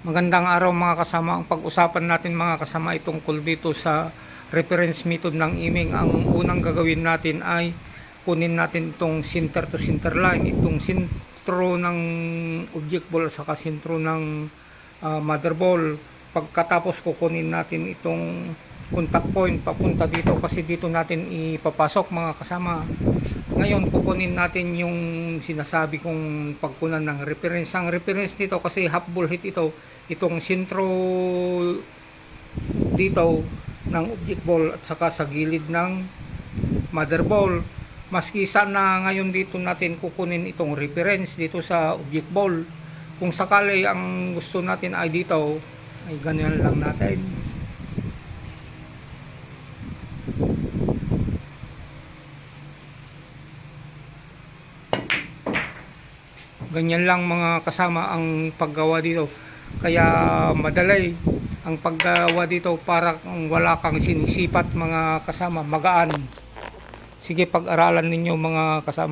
Magandang araw mga kasama. Ang pag-usapan natin mga kasama ay tungkol dito sa reference method ng iming. Ang unang gagawin natin ay kunin natin itong center to center line, itong sentro ng object ball at saka sentro ng mother ball. Pagkatapos kukunin natin itong contact point papunta dito kasi dito natin ipapasok mga kasama. Ngayon kukunin natin yung sinasabi kong pagkunan ng reference. Ang reference dito kasi half ball hit ito, itong sentro dito ng object ball at saka sa gilid ng mother ball. Maski sana ngayon dito natin kukunin itong reference dito sa object ball. Kung sakali ang gusto natin ay dito, ay ganyan lang natin. Ganyan lang mga kasama ang paggawa dito. Kaya madalay ang paggawa dito para wala kang sinisipat mga kasama, magaan. Sige, pag-aralan ninyo mga kasama.